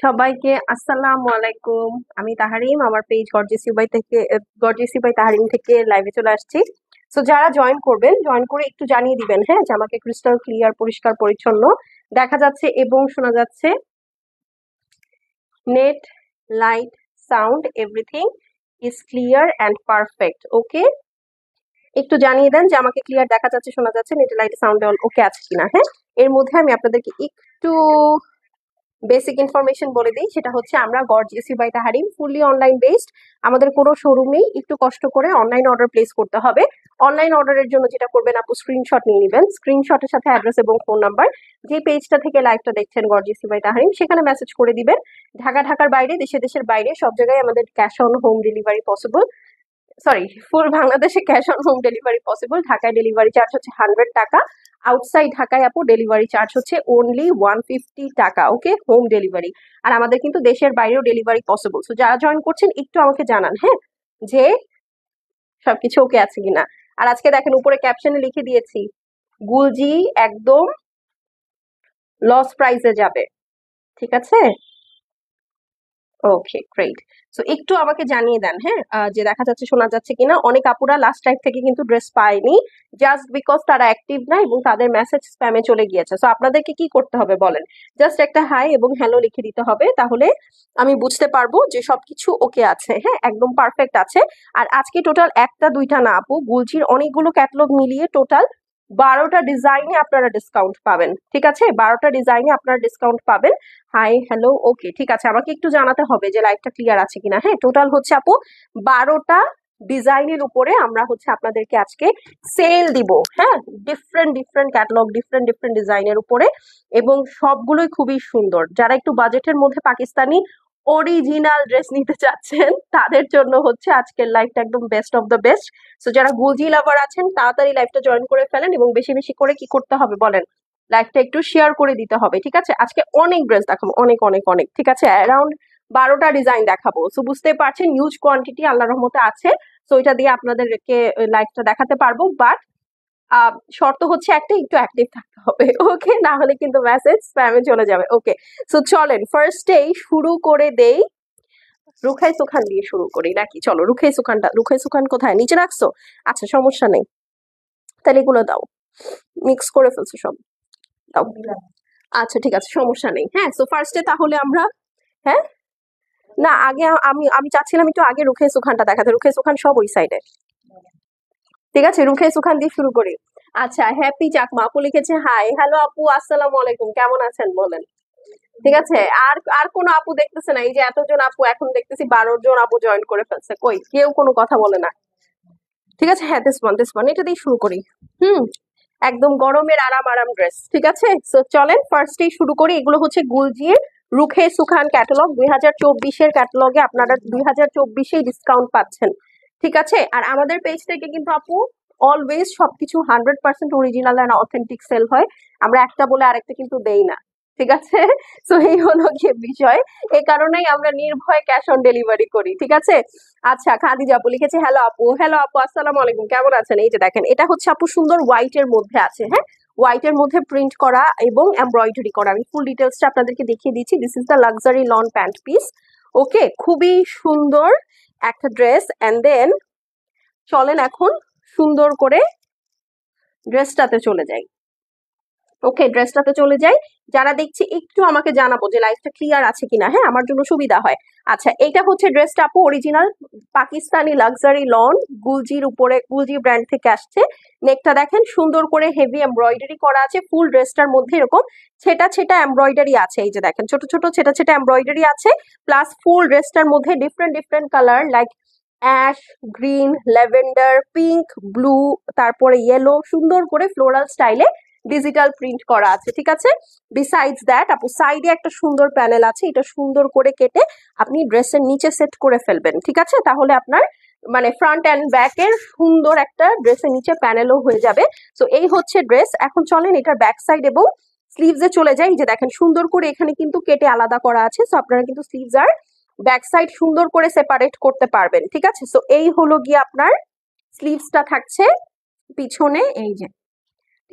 সবাইকে আসসালামু আলাইকুম। আমি তাহারিম, আমার পেজ গর্জিয়াস বাই তাহারিম থেকে লাইভে চলে আসছি। সো যারা জয়েন করে একটু জানিয়ে দিবেন, হ্যাঁ, যে আমাকে ক্রিস্টাল ক্লিয়ার, পরিষ্কার পরিচ্ছন্ন দেখা যাচ্ছে এবং শোনা যাচ্ছে। Net, light, sound, everything is clear and perfect. Okay, একটু জানিয়ে দেন যে আমাকে ক্লিয়ার দেখা যাচ্ছে, শোনা যাচ্ছে, নেট, লাইট, সাউন্ড ওকে আছে কিনা। হ্যাঁ, এর মধ্যে আমি আপনাদেরকে একটু বেসিক ইনফরমেশন বলে দিই। সেটা হচ্ছে আমরা gorgeous by Taharim fully online based. আমাদের কোনো শোরুম নেই, একটু কষ্ট করে অনলাইন অর্ডার প্লেস করতে হবে। অনলাইন অর্ডারের জন্য যেটা করবেন, আপু স্ক্রিনশট নিয়ে নেবেন। স্ক্রিনশটের সাথে অ্যাড্রেস এবং ফোন নাম্বার, যে পেজটা থেকে লাইভটা দেখছেন গর্জিয়াস বাই তাহারিম, সেখানে মেসেজ করে দিবেন। ঢাকার বাইরে, দেশের বাইরে সব জায়গায় আমাদের cash on home delivery possible. Full বাংলাদেশে cash on home delivery possible. ঢাকায় ডেলিভারি চার্জ হচ্ছে 100 টাকা। আউটসাইড ঢাকায় আপু ডেলিভারি চার্জ হচ্ছে অনলি 150 টাকা। ওকে, হোম ডেলিভারি। আর আমাদের কিন্তু দেশের বাইরেও ডেলিভারি পসিবল। সো যারা জয়েন করছেন একটু আমাকে জানান, হ্যাঁ, যে সবকিছু ওকে আছে কিনা। আর আজকে দেখেন উপরে ক্যাপশনে লিখে দিয়েছি, গুলজি একদম লস প্রাইসে যাবে। ঠিক আছে, ওকে গ্রেট। সো একটু আমাকে জানিয়ে দেন, হ্যাঁ, যে দেখা যাচ্ছে, শোনা যাচ্ছে কিনা। অনেক আপুরা লাস্ট টাইম থেকে কিন্তু ড্রেস পায়নি, জাস্ট বিকজ তারা অ্যাক্টিভ না এবং তাদের মেসেজ স্প্যামে চলে গিয়েছে। সো আপনাদেরকে কি করতে হবে বলেন, জাস্ট একটা হাই এবং হ্যালো লিখে দিতে হবে, তাহলে আমি বুঝতে পারবো যে সবকিছু ওকে আছে, হ্যাঁ, একদম পারফেক্ট আছে। আর আজকে টোটাল একটা দুইটা না আপু, গুলজির অনেকগুলো ক্যাটালগ মিলিয়ে টোটাল 12টা ডিজাইনে আপনারা ডিসকাউন্ট পাবেন। ঠিক আছে, 12টা ডিজাইনে আপনারা ডিসকাউন্ট পাবেন। হাই হ্যালো ওকে, ঠিক আছে, আমাকে একটু জানাতে হবে যে লাইভটা ক্লিয়ার আছে কিনা। হ্যাঁ, টোটাল হচ্ছে আপু 12টা ডিজাইনের উপরে আমরা হচ্ছে আপনাদেরকে আজকে সেল দিব। হ্যাঁ, ডিফারেন্ট ক্যাটালগ, ডিফারেন্ট ডিজাইনের উপরে, এবং সবগুলোই খুবই সুন্দর। যারা একটু বাজেটের মধ্যে পাকিস্তানি অরিজিনাল ড্রেস নিতে চাচ্ছেন, তাদের জন্য হচ্ছে আজকের লাইভটা একদম best of the best. So যারা গুলজি লাভার আছেন, তাড়াতাড়ি লাইভটা জয়েন করে ফেলেন এবং বেশি বেশি করে কি করতে হবে বলেন, লাইভটা একটু শেয়ার করে দিতে হবে। ঠিক আছে, আজকে অনেক ড্রেস দেখাবো, অনেক। ঠিক আছে, অ্যারাউন্ড 12টা ডিজাইন দেখাবো। সো বুঝতে পারছেন হিউজ কোয়ান্টিটি আল্লাহর রহমতে আছে। সো এটা দিয়ে আপনাদেরকে লাইভটা দেখাতে পারবো, বাট শর্ত হচ্ছে একটা, একটু অ্যাক্টিভ থাকতে হবে। ওকে, না হলে কিন্তু মেসেজ স্প্যামে চলে যাবে। ওকে, সো চলেন ফার্স্টেই শুরু করে দেই। রুখাই সুখান দিয়ে শুরু করি নাকি? চলো, রুখাই সুখান কোথায়, নিচে রাখছো? আচ্ছা, সমস্যা নেই, তাহলে এগুলো দাও, মিক্স করে ফেলছো সব, দাও। আচ্ছা ঠিক আছে, সমস্যা নেই। হ্যাঁ, সো ফার্স্টে তাহলে আমরা, হ্যাঁ, না আগে আমি চাচ্ছিলাম একটু আগে রুখে সুখানটা দেখাতে। রুখে সুখান সব ওই সাইডে। ঠিক আছে, রুখে সুখান দিয়ে শুরু করি। আচ্ছা, হ্যাপি চাকমা আপু লিখেছে হাই হ্যালো আপু, আসসালামু আলাইকুম, কেমন আছেন বলেন। ঠিক আছে, আর আর কোনো আপু দেখতেছে না? এই যে এতজন আপু, এখন দেখতেছি 12 জন আপু জয়েন করে ফেলছে, কই কেউ কোনো কথা বলে না। ঠিক আছে, হ্যাঁ, দিস ওয়ান এটা দিয়ে শুরু করি। একদম গরমের আরাম ড্রেস। ঠিক আছে, সো চলেন ফার্স্টেই শুরু করি। এগুলো হচ্ছে গুলজির রুখে সুখান ক্যাটালগ। 2024-এর ক্যাটালগে আপনারা 2024-এই ডিসকাউন্ট পাচ্ছেন। ঠিক আছে, আর আমাদের পেজ থেকে কিন্তু আপু অলওয়েজ সবকিছু 100% অরিজিনাল অ্যান্ড অথেন্টিক সেল হয়। আমরা একটা বলে আরেকটা কিন্তু দেই না। ঠিক আছে, সো এই হলো গিয়ে বিষয়। এই কারণেই আমরা নির্ভয় ক্যাশ অন ডেলিভারি করি। ঠিক আছে, আচ্ছা, খাদিজা আপু লিখেছে হ্যালো আপু, আসসালামু আলাইকুম, কেমন আছেন? এই যে দেখেন, এটা হচ্ছে আপু সুন্দর হোয়াইট এর মধ্যে আছে। হ্যাঁ, হোয়াইট এর মধ্যে প্রিন্ট করা এবং এমব্রয়ডারি করা। আমি ফুল ডিটেলসটা আপনাদেরকে দেখিয়ে দিচ্ছি। This is the luxury lawn pant piece. Okay, খুবই সুন্দর একটা ড্রেস। এন্ড দেন চলেন এখন সুন্দর করে ড্রেসটাতে চলে যাই। ওকে, ড্রেসটাতে চলে যাই। যারা দেখছি একটু আমাকে জানাবো যে লাইফটা ক্লিয়ার আছে কিনা, হ্যাঁ, আমার জন্য সুবিধা হয়। আচ্ছা, এইটা হচ্ছে ড্রেসটা আপু অরিজিনাল পাকিস্তানি লাক্সারি লন, গুলজির উপরে, গুলজি ব্র্যান্ড থেকে আসছে। নেকটা দেখেন সুন্দর করে হেভি এমব্রয়ডারি করা আছে। ফুল ড্রেসটার মধ্যে এরকম ছেটা এমব্রয়ডারি আছে। এই যে দেখেন, ছোট ছেটা এমব্রয়ডারি আছে। প্লাস ফুল ড্রেসটার মধ্যে different colour, like ash, green, lavender, pink, blue, তারপরে ইয়েলো, সুন্দর করে ফ্লোরাল স্টাইলে ডিজিটাল প্রিন্ট করা আছে। ঠিক আছে, বিসাইডস দ্যাট আপু সাইডে একটা সুন্দর প্যানেল আছে। এটা সুন্দর করে কেটে আপনি ড্রেসের নিচে সেট করে ফেলবেন। ঠিক আছে, তাহলে আপনার মানে ফ্রন্ট অ্যান্ড ব্যাক এর সুন্দর একটা ড্রেসের নিচে প্যানেলও হয়ে যাবে। সো এই হচ্ছে ড্রেস। এখন চলেন এটার ব্যাক সাইড এবং স্লিভসে চলে যাই। যে দেখেন সুন্দর করে এখানে কিন্তু কেটে আলাদা করা আছে। সো আপনারা কিন্তু স্লিভস আর ব্যাক সাইড সুন্দর করে সেপারেট করতে পারবেন। ঠিক আছে, সো এই হলো গিয়ে আপনার স্লিভসটা থাকছে পিছনে, এই যে।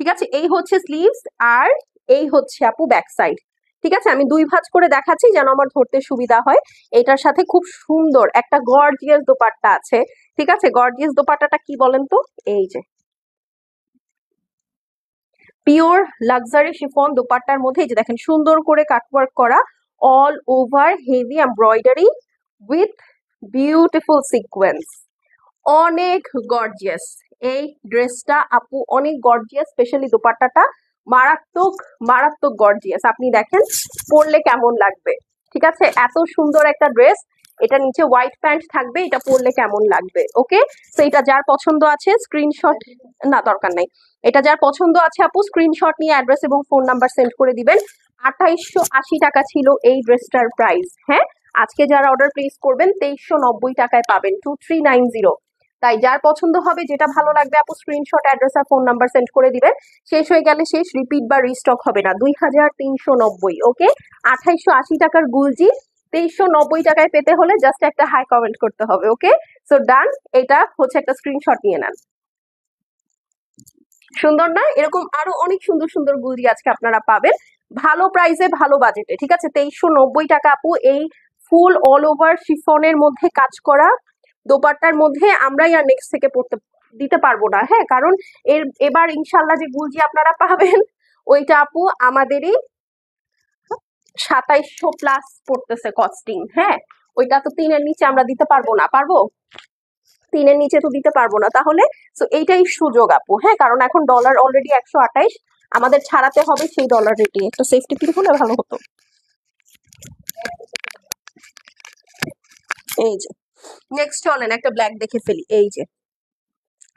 ঠিক আছে, এই হচ্ছে স্লিভস আর এই হচ্ছে আপু ব্যাক সাইড। ঠিক আছে, আমি দুই ভাঁজ করে দেখাচ্ছি যেন আমার ধরতে সুবিধা হয়। এটার সাথে খুব সুন্দর একটা গর্জিয়াস দোপাট্টা আছে। ঠিক আছে, গর্জিয়াস দোপাট্টাটা কি বলেন তো? এই যে পিওর লাক্সারি শিফন দোপাট্টার মধ্যে এই যে দেখেন সুন্দর করে কাটওয়ার্ক করা, all over heavy embroidery with beautiful sequence, অনেক গর্জিয়াস। এই ড্রেসটা আপু অনেক গর্জিয়াস, স্পেশালি দোপাট্টাটা মারাত্মক মারাত্মক গর্জিয়াস। আপনি দেখেন পরলে কেমন লাগবে। ঠিক আছে, এত সুন্দর একটা ড্রেস, এটা নিচে হোয়াইট প্যান্ট থাকবে, এটা পরলে কেমন লাগবে। ওকে, তো এটা যার পছন্দ আছে স্ক্রিনশট, না দরকার নাই, এটা যার পছন্দ আছে আপু স্ক্রিনশট নিয়ে অ্যাড্রেস এবং ফোন নাম্বার সেন্ড করে দিবেন। 2880 টাকা ছিল এই ড্রেসটার প্রাইস। হ্যাঁ, আজকে যারা অর্ডার প্লেস করবেন 2390 টাকায় পাবেন, 2390। তাই যার পছন্দ হবে, যেটা ভালো লাগবে আপু স্ক্রিনশট অ্যাড্রেস আর ফোন নাম্বার সেন্ড করে দিবেন। শেষ হয়ে গেলে শেষ, রিপিট বা রিস্টক হবে না। 2390। ওকে, 2880 টাকার গুলজি 2390 টাকায় পেতে হলে জাস্ট একটা হাই কমেন্ট করতে হবে। ওকে, সো ডান। এটা হচ্ছে একটা স্ক্রিনশট নিয়ে নেন। সুন্দর না? এরকম আরো অনেক সুন্দর সুন্দর গুলজি আজকে আপনারা পাবেন ভালো প্রাইসে ভালো বাজেটে। ঠিক আছে, 2390 টাকা আপু এই ফুল অল ওভার শিফনের মধ্যে কাজ করা দোপাট্টার মধ্যে আমরাই আর নেক্সট থেকে পড়তে দিতে পারবো না। হ্যাঁ, কারণ এবার ইনশাল্লাহ যে গুলজি আপনারা পাবেন ওইটা আপু আমাদেরই 2700 প্লাস পড়তেছে কস্টিং। হ্যাঁ, ওইটা তো 3-এর নিচে আমরা দিতে পারবো না। পারবো? 3-এর নিচে তো দিতে পারবো না। তাহলে তো এইটাই সুযোগ আপু। হ্যাঁ, কারণ এখন ডলার অলরেডি 128, আমাদের ছাড়াতে হবে সেই ডলার রেটে। একটা সেফটি পিন হলে ভালো হতো। এই যে নেক্সট চলেন একটা ব্ল্যাক দেখে ফেলি। এই যে,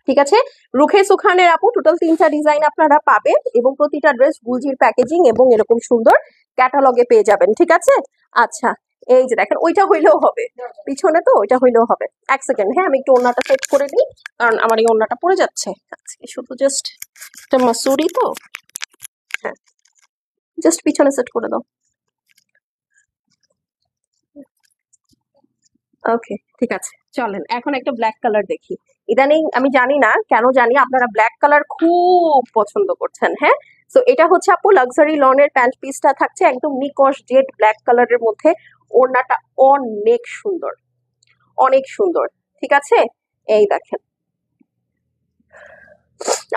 ঠিক আছে, রুখে সুখানের আপু টোটাল 3টা ডিজাইন আপনারা পাবেন এবং প্রতিটা ড্রেস গুলজির প্যাকেজিং এবং এরকম সুন্দর ক্যাটালগে পেয়ে যাবেন। ঠিক আছে, আচ্ছা এই যে দেখেন ওইটা হইলেও হবে, পিছনে তো ওইটা হইলেও হবে। এক সেকেন্ড, হ্যাঁ আমি একটু ওড়নাটা সেট করে নিই, কারণ আমার এই ওড়নাটা পড়ে যাচ্ছে আজকে। শুধু জাস্ট একটা মাসুরি তো, হ্যাঁ জাস্ট পিছনে সেট করে দাও। ওকে, ঠিক আছে, চলেন এখন একটা ব্ল্যাক কালার দেখি। ইদানিং আমি জানি না কেন জানি আপনারা ব্ল্যাক কালার খুব পছন্দ করছেন। হ্যাঁ, তো এটা হচ্ছে আপু লাক্সারি লনের প্যান্ট পিসটা থাকছে একদম নিকশ জেড ব্ল্যাক কালারের মধ্যে। ওড়নাটা অনেক সুন্দর, অনেক সুন্দর। ঠিক আছে, এই দেখেন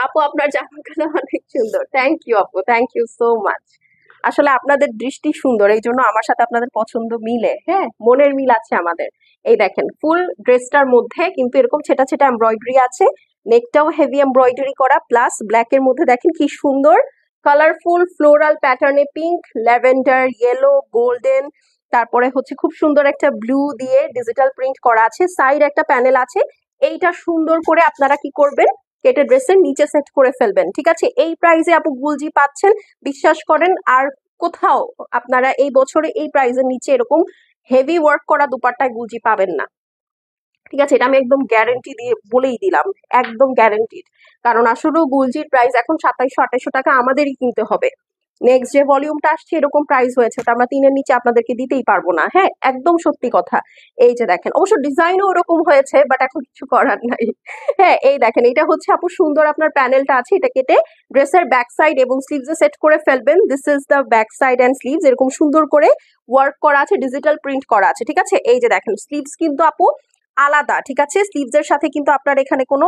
আপু আপনার জামা কালার অনেক সুন্দর। থ্যাংক ইউ আপু, থ্যাংক ইউ সো মাচ। আসলে আপনাদের দৃষ্টি সুন্দর, এই জন্য আমার সাথে আপনাদের পছন্দ মিলে। হ্যাঁ, মনের মিল আছে আমাদের। এই দেখেন ফুল ড্রেসটার মধ্যে কিন্তু এরকম ছেটা ছেটা এমব্রয়ডারি আছে, নেকটাও হেভি এমব্রয়ডারি করা, প্লাস ব্ল্যাক এর মধ্যে দেখেন কি সুন্দর কালারফুল ফ্লোরাল প্যাটার্নে পিঙ্ক, ল্যাভেন্ডার, ইয়েলো, গোল্ডেন, তারপরে হচ্ছে খুব সুন্দর একটা ব্লু দিয়ে ডিজিটাল প্রিন্ট করা আছে। সাইড একটা প্যানেল আছে। এইটা সুন্দর করে আপনারা কি করবেন, কেটে ড্রেসের নিচে সেট করে ফেলবেন। ঠিক আছে, এই প্রাইসে আপু গুলজি পাচ্ছেন, বিশ্বাস করেন আর কোথাও আপনারা এই বছরে এই প্রাইসের নিচে এরকম হেভি ওয়ার্ক করা দুপাট্টায় গুলজি পাবেন না। ঠিক আছে, এটা আমি একদম গ্যারেন্টি দিয়ে বলেই দিলাম, একদম গ্যারেন্টিড। কারণ আসলে গুলজির প্রাইস এখন 2700-2800 টাকা আমাদেরই কিনতে হবে। নেক্সট যে ভলিউমটা আসছে এরকম প্রাইস হয়েছে, ওটা আমরা 3-এর নিচে আপনাদেরকে দিতেই পারবো না। হ্যাঁ, একদম সত্যি কথা। এই যে দেখেন, অবশ্য ডিজাইনও ওরকম হয়েছে, বাট এখন কিছু করার নাই। হ্যাঁ, এই দেখেন এটা হচ্ছে আপু সুন্দর আপনার প্যানেলটা আছে, এটা কেটে ড্রেসের ব্যাক সাইড এবং স্লিভসে সেট করে ফেলবেন। This is the back side and sleeves, এরকম সুন্দর করে ওয়ার্ক করা আছে, ডিজিটাল প্রিন্ট করা আছে। ঠিক আছে, এই যে দেখেন স্লিভস কিন্তু আপু আলাদা। ঠিক আছে, স্লিভস এর সাথে কিন্তু আপনার এখানে কোনো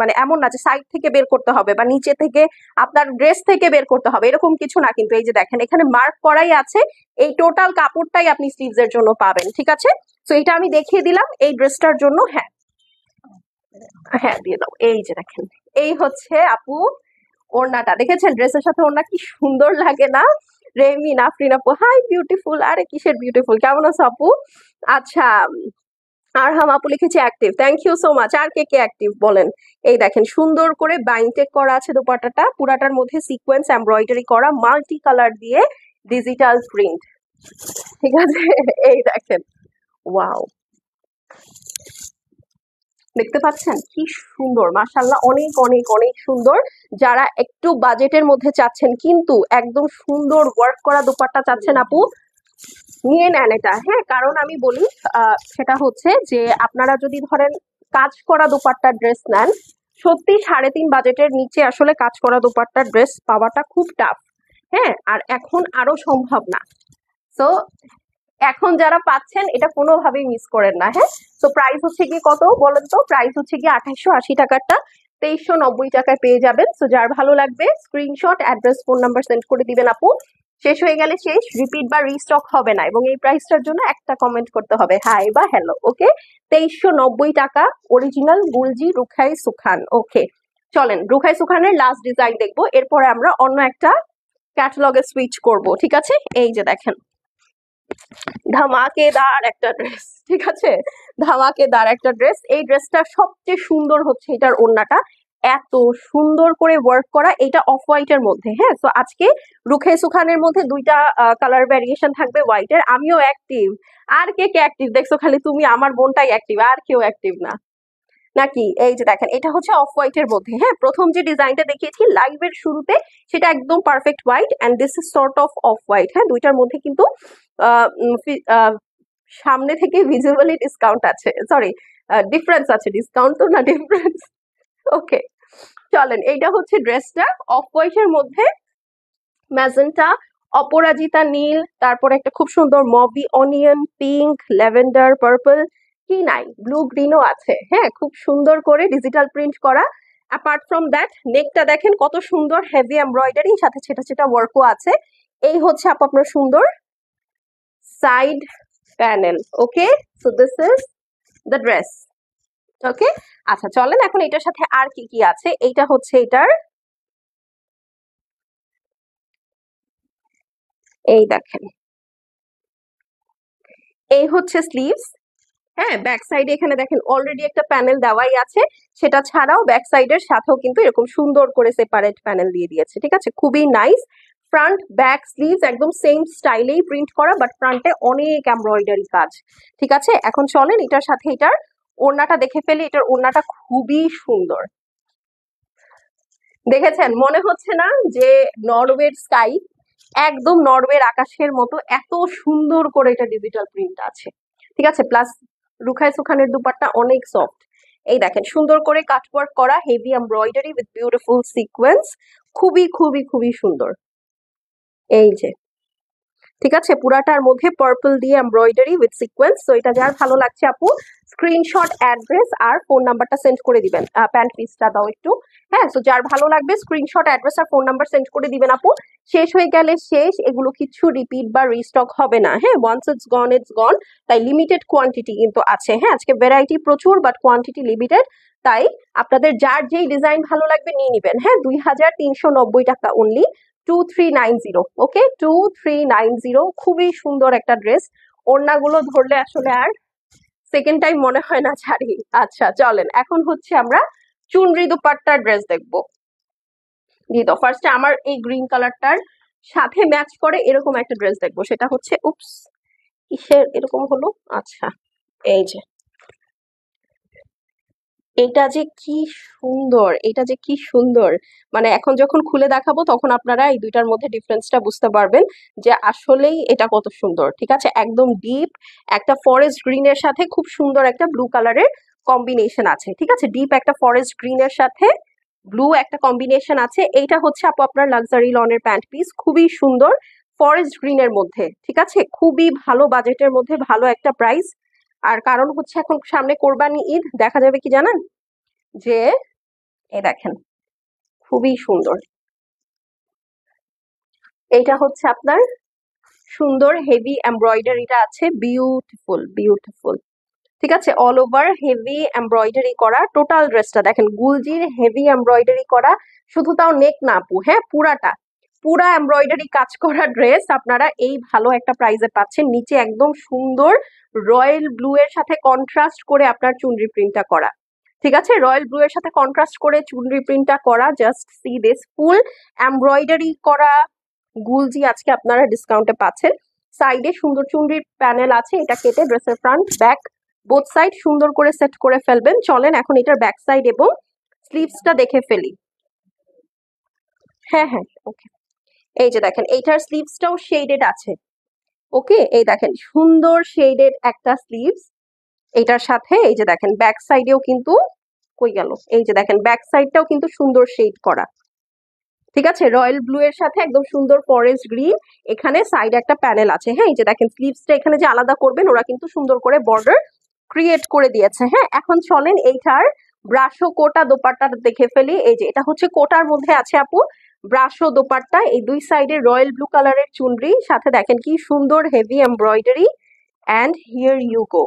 মানে এমন না যে সাইড থেকে বের করতে হবে বা নিচে থেকে আপনার ড্রেস থেকে বের করতে হবে, এরকম কিছু না। কিন্তু এই যে দেখেন এখানে মার্ক করাই আছে, এই টোটাল কাপড়টাই আপনি স্লিভস এর জন্য পাবেন। ঠিক আছে, তো এটা আমি দেখিয়ে দিলাম এই ড্রেসটার জন্য। হ্যাঁ হ্যাঁ দিয়ে দাও। এই যে দেখেন এই হচ্ছে আপু ওড়নাটা, দেখেছেন ড্রেসের সাথে ওড়না কি সুন্দর লাগে না? রেমিন আফরিন আপু, হাই বিউটিফুল। আরে কিসের বিউটিফুল, কেমন আছো আপু? আচ্ছা, আর হাম আপু লিখেছে active, thank you so much. আর কে কে অ্যাক্টিভ বলেন? এই দেখেন সুন্দর করে বাইনটেক করা আছে দোপাট্টাটা, পুরাটার মধ্যে সিকোয়েন্স এমব্রয়ডারি করা, মাল্টি কালার দিয়ে ডিজিটাল প্রিন্ট। ঠিক আছে, এই দেখেন ওয়াও, দেখতে পাচ্ছেন কি সুন্দর, মাশাল্লাহ অনেক অনেক অনেক সুন্দর। যারা একটু বাজেটের মধ্যে চাচ্ছেন কিন্তু একদম সুন্দর ওয়ার্ক করা দোপাট্টা চাচ্ছেন আপু, নিয়ে নেন এটা। হ্যাঁ, কারণ আমি বলি সেটা হচ্ছে যে আপনারা যদি ধরেন কাজ করা দোপাট্টার ড্রেস নেন, সত্যি 3.5 বাজেটের নিচে আসলে কাজ করা দোপাট্টার ড্রেস পাওয়াটা খুব টাফ। হ্যাঁ, আর এখন আরো সম্ভব না। সো এখন যারা পাচ্ছেন এটা কোনোভাবেই মিস করেন না। হ্যাঁ, তো প্রাইস হচ্ছে গিয়ে কত বলেন তো? প্রাইস হচ্ছে গিয়ে 2880 টাকারটা 2390 টাকায় পেয়ে যাবেন। সো যার ভালো লাগবে screenshot, address, phone number send করে দিবেন আপু। শেষ হয়ে গেলে শেষ, রিপিট বা রিস্টক হবে না, এবং এই প্রাইসটার জন্য একটা কমেন্ট করতে হবে হাই বা হ্যালো। ওকে, 2390 টাকা, অরিজিনাল গুলজি রুখাই সুখান। ওকে, চলেন রুখাই সুখানের লাস্ট ডিজাইন দেখবো, এরপরে আমরা অন্য একটা ক্যাটালগে সুইচ করব। ঠিক আছে, এই যে দেখেন ধামাকেদার একটা ড্রেস। ঠিক আছে, ধামাকেদার একটা ড্রেস। এই ড্রেসটা সবচেয়ে সুন্দর হচ্ছে এটার ওড়নাটা, এত সুন্দর করে ওয়ার্ক করা। এটা অফ হোয়াইট এর মধ্যে। হ্যাঁ, তো আজকে রুখে সুখানের মধ্যে দুইটা কালার ভ্যারিয়েশন থাকবে হোয়াইট এর। আমিও অ্যাক্টিভ, আর কে কে অ্যাক্টিভ দেখছো? খালি তুমি, আমার বোনটাই অ্যাক্টিভ, আর কেউ অ্যাক্টিভ না নাকি? এই যে দেখেন, এটা হচ্ছে অফ হোয়াইট এর মধ্যে। হ্যাঁ, প্রথম যে ডিজাইনটা দেখিয়েছি লাইভের শুরুতে সেটা একদম perfect white, and this is sort of off white. হ্যাঁ, দুইটার মধ্যে কিন্তু সামনে থেকে ভিজিবলি ডিসকাউন্ট আছে, সরি ডিফারেন্স আছে, ডিসকাউন্ট তো না, ডিফারেন্স। ওকে, চলেন, এইটা হচ্ছে ড্রেসটা অফ হোয়াইট এর মধ্যে, ম্যাজেন্টা, অপরাজিতা নীল, তারপর একটা খুব সুন্দর মবি অনিয়ন পিঙ্ক, ল্যাভেন্ডার, পার্পল, কি নাই, ব্লু গ্রিনও আছে। হ্যাঁ, খুব সুন্দর করে ডিজিটাল প্রিন্ট করা। অ্যাপার্ট ফ্রম দ্যাট, নেকটা দেখেন কত সুন্দর, হেভি এমব্রয়ডারি, সাথে ছেটা ছেটা ওয়ার্কও আছে। এই হচ্ছে আপু আপনার সুন্দর side panel. Okay, so this is the dress. Okay, আচ্ছা চলেন এখন এটার সাথে আর কি কি আছে। এইটা হচ্ছে এটার, এই দেখেন, এই হচ্ছে স্লিভস। হ্যাঁ, ব্যাক সাইডে এখানে দেখেন অলরেডি একটা প্যানেল দেওয়াই আছে। সেটা ছাড়াও ব্যাক সাইডের সাথেও কিন্তু এরকম সুন্দর করে সেপারেট প্যানেল দিয়ে দিয়েছে। ঠিক আছে, খুবই নাইস। ফ্রন্ট ব্যাক স্লিভস একদম সেম স্টাইলেই প্রিন্ট করা, বাট ফ্রন্টে অনেক এমব্রয়ডারি কাজ। ঠিক আছে, এখন চলেন এটার সাথে এটার ওড়নাটা দেখে ফেলি। এটার ওড়নাটা খুবই সুন্দর। দেখেছেন, মনে হচ্ছে না যে নরওয়ের স্কাই, একদম নরওয়ের আকাশের মতো এত সুন্দর করে এটা ডিজিটাল প্রিন্ট আছে। ঠিক আছে, প্লাস রুখাই সুখানের দুপাট্টা অনেক সফট। এই দেখেন সুন্দর করে কাটওয়ার্ক করা, heavy embroidery with beautiful sequence, খুবই খুবই খুবই সুন্দর। এই যে, ঠিক আছে, পুরাটার মধ্যে পার্পল দিয়ে এমব্রয়ডারি উইথ সিকোয়েন্স। তো এটা যার ভালো লাগছে আপু স্ক্রিনশট, অ্যাড্রেস আর ফোন নাম্বারটা সেন্ড করে দিবেন। প্যান্ট পিসটা দাও একটু। হ্যাঁ, তো যার ভালো লাগবে স্ক্রিনশট, অ্যাড্রেস আর ফোন নাম্বার সেন্ড করে দিবেন আপু। শেষ হয়ে গেলে শেষ, এগুলো কিছু রিপিট বা রিস্টক হবে না। হ্যাঁ, ওয়ান্স ইটস গন ইটস গন। তাই লিমিটেড কোয়ান্টিটি কিন্তু আছে। হ্যাঁ, আজকে ভ্যারাইটি প্রচুর, বাট কোয়ান্টিটি লিমিটেড। তাই আপনাদের যার যেই ডিজাইন ভালো লাগবে নিয়ে নিবেন। হ্যাঁ, 2390 টাকা অনলি, 2390। ওকে, 2390, খুবই সুন্দর একটা ড্রেস। ওড়নাগুলো ধরলে আসলে আর সেকেন্ড টাইম মনে হয় না ছাড়ি। আচ্ছা চলেন এখন হচ্ছে আমরা চুনরি দুপাট্টার ড্রেস দেখবো। জি, তো ফার্স্টে আমার এই গ্রিন কালারটার সাথে ম্যাচ করে এরকম একটা ড্রেস দেখবো। সেটা হচ্ছে, উপস, কিসের এরকম হলো? আচ্ছা, এই যে, এটা যে কি সুন্দর, এটা যে কি সুন্দর। মানে এখন যখন খুলে দেখাবো তখন আপনারা এই দুইটার মধ্যে ডিফারেন্সটা বুঝতে পারবেন যে আসলেই এটা কত সুন্দর। ঠিক আছে, একদম ডিপ একটা ফরেস্ট গ্রিনের সাথে খুব সুন্দর একটা ব্লু কালারের কম্বিনেশন আছে। ঠিক আছে, ডিপ একটা ফরেস্ট গ্রিনের সাথে ব্লু একটা কম্বিনেশন আছে। এইটা হচ্ছে আপু আপনার লাক্সারি লনের প্যান্ট পিস, খুবই সুন্দর ফরেস্ট গ্রিনের মধ্যে। ঠিক আছে, খুবই ভালো বাজেটের মধ্যে, ভালো একটা প্রাইস। আর কারণ হচ্ছে এখন সামনে কোরবানি ঈদ, দেখা যাবে কি জানেন যে, এই দেখেন খুবই সুন্দর। এইটা হচ্ছে আপনার সুন্দর হেভি এমব্রয়ডারিটা আছে, বিউটিফুল বিউটিফুল। ঠিক আছে, অল ওভার হেভি এমব্রয়ডারি করা টোটাল ড্রেসটা দেখেন, গুলজির হেভি এমব্রয়ডারি করা। শুধু তাও নেক না আপু, হ্যাঁ পুরাটা, পুরা এমব্রয়ডারি কাজ করা ড্রেস আপনারা এই ভালো একটা প্রাইসে পাচ্ছেন। নিচে একদম সুন্দর রয়্যাল ব্লু এর সাথে কন্ট্রাস্ট করে আপনার চুনরি প্রিন্টটা করা। ঠিক আছে, রয়্যাল ব্লু এর সাথে কন্ট্রাস্ট করে চুনরি প্রিন্টটা করা। Just see this, full embroidery করা গুলজি আজকে আপনারা ডিসকাউন্টে পাচ্ছেন। সাইডে সুন্দর চুনরির প্যানেল আছে, এটা কেটে ড্রেসের ফ্রন্ট ব্যাক বোথ সাইড সুন্দর করে সেট করে ফেলবেন। চলেন এখন এটার ব্যাক সাইড এবং স্লিভসটা দেখে ফেলি। হ্যাঁ হ্যাঁ, ওকে, এই যে দেখেন এইটার স্লিভসটাও শেডেড আছে। ওকে, এই দেখেন সুন্দর শেডেড একটা স্লিভস। এটার সাথে এই যে দেখেন ব্যাক সাইডেও কিন্তু, কই গেল, এই যে দেখেন ব্যাক সাইডটাও কিন্তু সুন্দর শেড করা। ঠিক আছে, রয়্যাল ব্লু এর সাথে একদম সুন্দর ফরেস্ট গ্রিন। এখানে সাইডে একটা প্যানেল আছে, হ্যাঁ, এই যে দেখেন স্লিভসটা এখানে যে আলাদা করবেন ওরা কিন্তু সুন্দর করে বর্ডার ক্রিয়েট করে দিয়েছে। হ্যাঁ, এখন চলেন এইটার ব্রাশো কোটা দোপাট্টাটা দেখে ফেলি। এই যে এটা হচ্ছে কোটার মধ্যে আছে আপু, ব্রাশো দোপাট্টা, এই দুই সাইডে রয়্যাল ব্লু কালারের চুনরি, সাথে দেখেন কি সুন্দর heavy embroidery. And here you go,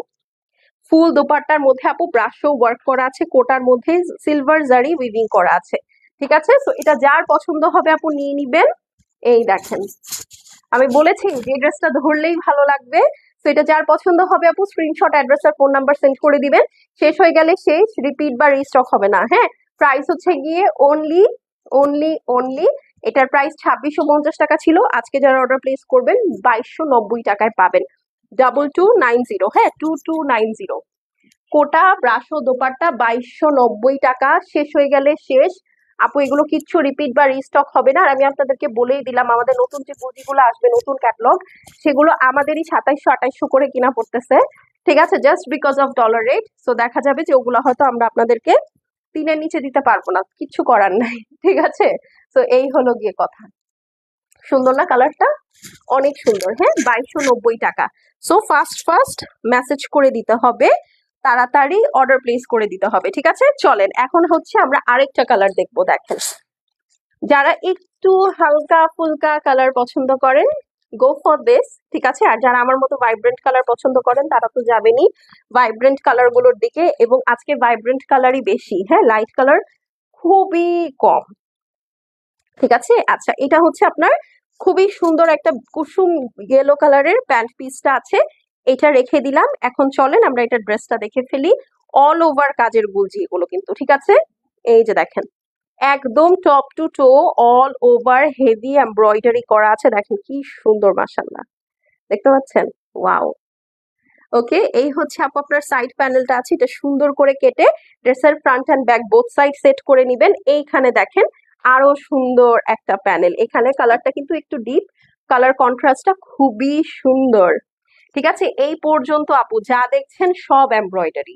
full দোপাট্টার মধ্যে আপু ব্রাশো ওয়ার্ক করা আছে, কোটার মধ্যে সিলভার জারি উইভিং করা আছে। ঠিক আছে, তো এটা যার পছন্দ হবে আপু নিয়ে নিবেন। এই দেখেন, আমি বলেছি যে ড্রেসটা ধরলেই ভালো লাগবে। তো এটা যার পছন্দ হবে আপু স্ক্রিনশট, অ্যাড্রেস আর ফোন নাম্বার সেন্ড করে দিবেন। শেষ হয়ে গেলে শেষ, রিপিট বা রিস্টক হবে না। হ্যাঁ, প্রাইস হচ্ছে গিয়ে অনলি অনলি অনলি, এটার প্রাইস 2650 টাকা ছিল, আজকে যারা অর্ডার প্লেস করবেন 2290 টাকায় পাবেন। 2290, হ্যাঁ 2290। কোটা ব্রাশো দোপাট্টা 2290 টাকা, শেষ হয়ে গেলে শেষ আপু। এগুলো কিচ্ছু রিপিট বা রিস্টক হবে না। আর আমি আপনাদেরকে বলেই দিলাম আমাদের নতুন যে পুঁজিগুলো আসবে, নতুন ক্যাটলগ, সেগুলো আমাদেরই 2700-2800 করে কিনা পড়তেছে। ঠিক আছে, just because of dollar rate. So দেখা যাবে যে ওগুলো হয়তো আমরা আপনাদেরকে 3-এর নিচে দিতে পারবো না, কিচ্ছু করার নাই। ঠিক আছে, তো এই হলো গিয়ে কথা। সুন্দর না কালারটা? অনেক সুন্দর। হ্যাঁ, 2290 টাকা। সো ফার্স্ট ফার্স্ট মেসেজ করে দিতে হবে, তাড়াতাড়ি অর্ডার প্লেস করে দিতে হবে। ঠিক আছে, চলেন এখন হচ্ছে আমরা আরেকটা কালার দেখবো। দেখেন, যারা একটু হালকা ফুলকা কালার পছন্দ করেন গো ফর দিস। ঠিক আছে, আর যারা আমার মতো ভাইব্রেন্ট কালার পছন্দ করেন তারা তো যাবেনই ভাইব্রেন্ট কালার গুলোর দিকে, এবং আজকে ভাইব্রেন্ট কালারই বেশি, হ্যাঁ লাইট কালার খুবই কম। ঠিক আছে, আচ্ছা এটা হচ্ছে আপনার খুবই সুন্দর একটা কুসুম ইয়েলো কালারের প্যান্ট পিসটা আছে, এটা রেখে দিলাম। এখন চলেন আমরা এটা ড্রেসটা দেখে ফেলি। অল ওভার কাজের গুলজি এগুলো কিন্তু। ঠিক আছে, এই যে দেখেন একদম টপ টু টো অল ওভার হেভি এমব্রয়ডারি করা আছে, দেখেন কি সুন্দর, মাশাআল্লাহ, দেখতে পাচ্ছেন? ওয়াও। ওকে, এই হচ্ছে আপু আপনার সাইড প্যানেলটা আছে, এটা সুন্দর করে কেটে ড্রেসের front and back both side set করে নিবেন। এইখানে দেখেন আরো সুন্দর একটা প্যানেল, এখানে কালারটা কিন্তু একটু ডিপ, কালার কন্ট্রাস্টটা খুবই সুন্দর। ঠিক আছে, এই পর্যন্ত আপু যা দেখছেন সব এমব্রয়ডারি।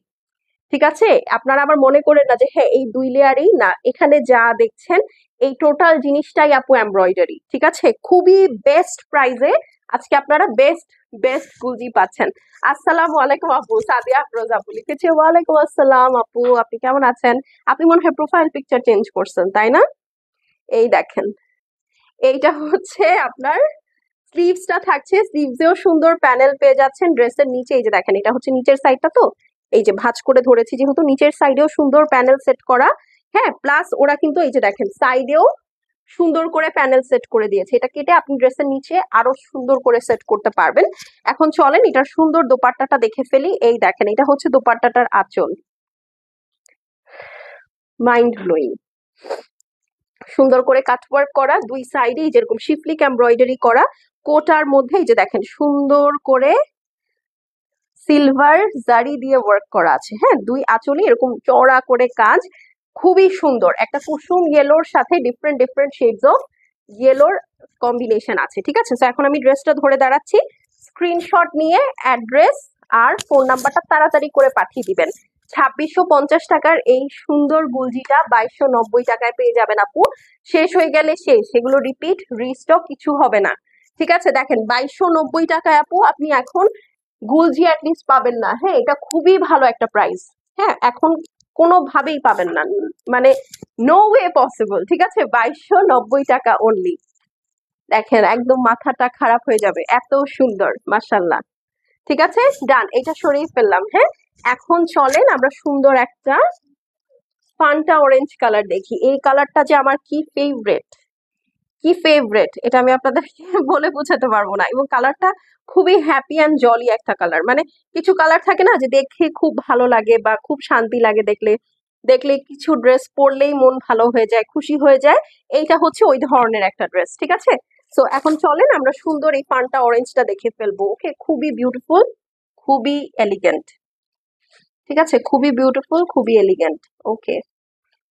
ঠিক আছে, আপনারা আবার মনে করেন না যে হ্যাঁ এই 2 লেয়ারেই না, এখানে যা দেখছেন এই টোটাল জিনিসটাই আপু এমব্রয়ডারি। ঠিক আছে, খুবই বেস্ট প্রাইসে আজকে আপনারা বেস্ট বেস্ট গুলজি পাচ্ছেন। আসসালামু আলাইকুম আপু, সাদিয়া আফরোজ আপু লিখেছে। ওয়ালাইকুম আসসালাম আপু, আপনি কেমন আছেন? আপনি মনে হয় প্রোফাইল পিকচার চেঞ্জ করছেন, তাই না? এই দেখেন, এইটা হচ্ছে আপনার স্লিভসটা থাকছে, স্লিভসেও সুন্দর প্যানেল পেয়ে যাচ্ছেন। ড্রেসের নিচে এই যে দেখেন, এটা হচ্ছে নিচের সাইডটা, তো এই যে ভাঁজ করে ধরেছি যেহেতু, নিচের সাইডেও সুন্দর প্যানেল সেট করা। হ্যাঁ, প্লাস ওরা কিন্তু এই যে দেখেন সাইডেও সুন্দর করে প্যানেল সেট করে দিয়েছে, এটা কেটে আপনি ড্রেসের নিচে আরো সুন্দর করে সেট করতে পারবেন। এখন চলেন এটার সুন্দর দোপাট্টাটা দেখে ফেলি। এই দেখেন, এটা হচ্ছে দোপাট্টাটার আঁচল, মাইন্ড ব্লোয়িং, সুন্দর করে কাটওয়ার্ক করা, দুই সাইডে যেরকম শিফলিক এমব্রয়ডারি করা। কোটার মধ্যে এই যে দেখেন সুন্দর করে সিলভার জারি দিয়ে ওয়ার্ক করা আছে। হ্যাঁ, দুই আঁচলে এরকম চওড়া করে কাজ, খুবই সুন্দর। একটা কুসুম ইয়েলোর সাথে ডিফারেন্ট ডিফারেন্ট শেডস অফ ইয়েলোর কম্বিনেশন আছে। ঠিক আছে, তো এখন আমি ড্রেসটা ধরে দাঁড়াচ্ছি, স্ক্রিনশট নিয়ে অ্যাড্রেস আর ফোন নাম্বারটা তাড়াতাড়ি করে পাঠিয়ে দিবেন। 2650 টাকার এই সুন্দর গুলজিটা 2290 টাকায় পেয়ে যাবেন আপু। শেষ হয়ে গেলে শেষ, সেগুলো রিপিট রিস্টক কিছু হবে না। ঠিক আছে, দেখেন 2290 টাকায় আপু আপনি এখন গুলজি অ্যাটলিস্ট পাবেন না। হ্যাঁ, এটা খুবই ভালো একটা প্রাইস। হ্যাঁ, এখন কোনোভাবেই পাবেন না, মানে নো ওয়ে পসিবল। ঠিক আছে, 2290 টাকা অনলি। দেখেন একদম মাথাটা খারাপ হয়ে যাবে, এত সুন্দর, মাশাল্লাহ। ঠিক আছে, ডান, এটা সরিয়ে ফেললাম। হ্যাঁ, এখন চলেন আমরা সুন্দর একটা ফান্টা অরেঞ্জ কালার দেখি। এই কালারটা যে আমার কি ফেভারেট, কি ফেভারেট, এটা আমি আপনাদেরকে বলে বোঝাতে পারবো না। এবং কালারটা খুবই হ্যাপি অ্যান্ড জলি একটা কালার, মানে কিছু কালার থাকে না যে দেখে খুব ভালো লাগে বা খুব শান্তি লাগে দেখলে, দেখলে কিছু ড্রেস পরলেই মন ভালো হয়ে যায়, খুশি হয়ে যায়। এইটা হচ্ছে ওই ধরনের একটা ড্রেস। ঠিক আছে, সো এখন চলেন আমরা সুন্দর এই ফান্টা অরেঞ্জটা দেখে ফেলবো। ওকে, খুবই বিউটিফুল, খুবই এলিগেন্ট। ঠিক আছে, খুবই বিউটিফুল, খুবই এলিগেন্ট। ওকে,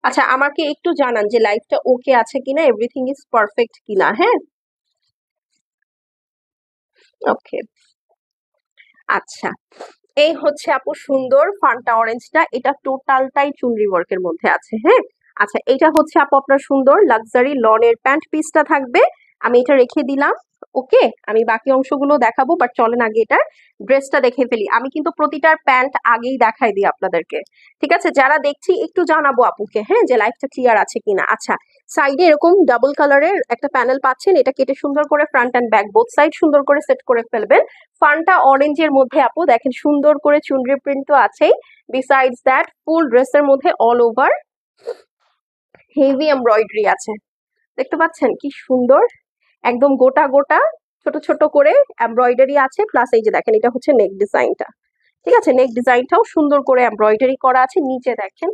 আচ্ছা আমাকে একটু জানান যে লাইফটা ওকে আছে কিনা, এভরিথিং ইজ পারফেক্ট কিনা। হ্যাঁ, ওকে, আচ্ছা এই হচ্ছে আপু সুন্দর ফান্টা অরেঞ্জটা, এটা টোটালটাই চুনরি ওয়ার্কের মধ্যে আছে। হ্যাঁ, আচ্ছা, এটা হচ্ছে আপু আপনার সুন্দর লাক্সারি লনের প্যান্ট পিসটা থাকবে। আমি এটা রেখে দিলাম। ওকে, আমি বাকি অংশগুলো দেখাবো, বাট চলেন আগে এটার ড্রেসটা দেখে ফেলি। আমি কিন্তু প্রতিটার প্যান্ট আগেই দেখাই দিই আপনাদেরকে, ঠিক আছে? যারা দেখছি একটু জানাবো আপুকে, হ্যাঁ, যে লাইফটা ক্লিয়ার আছে কিনা। আচ্ছা, সাইডে এরকম ডাবল কালারের একটা প্যানেল পাচ্ছেন, এটা কেটে সুন্দর করে front and back both side সুন্দর করে সেট করে ফেলবেন। ফানটা অরেঞ্জের মধ্যে আপু দেখেন, সুন্দর করে চুনরি প্রিন্ট তো আছেই। বিসাইডস দ্যাট ফুল ড্রেসের মধ্যে অল ওভার হেভি এমব্রয়ডারি আছে, দেখতে পাচ্ছেন কি সুন্দর, একদম গোটা গোটা ছোট ছোট করে এমব্রয়ডারি আছে। প্লাস এই যে দেখেন, এটা হচ্ছে নেক ডিজাইনটা, ঠিক আছে? নেক ডিজাইনটাও সুন্দর করে এমব্রয়ডারি করা আছে। নিচে দেখেন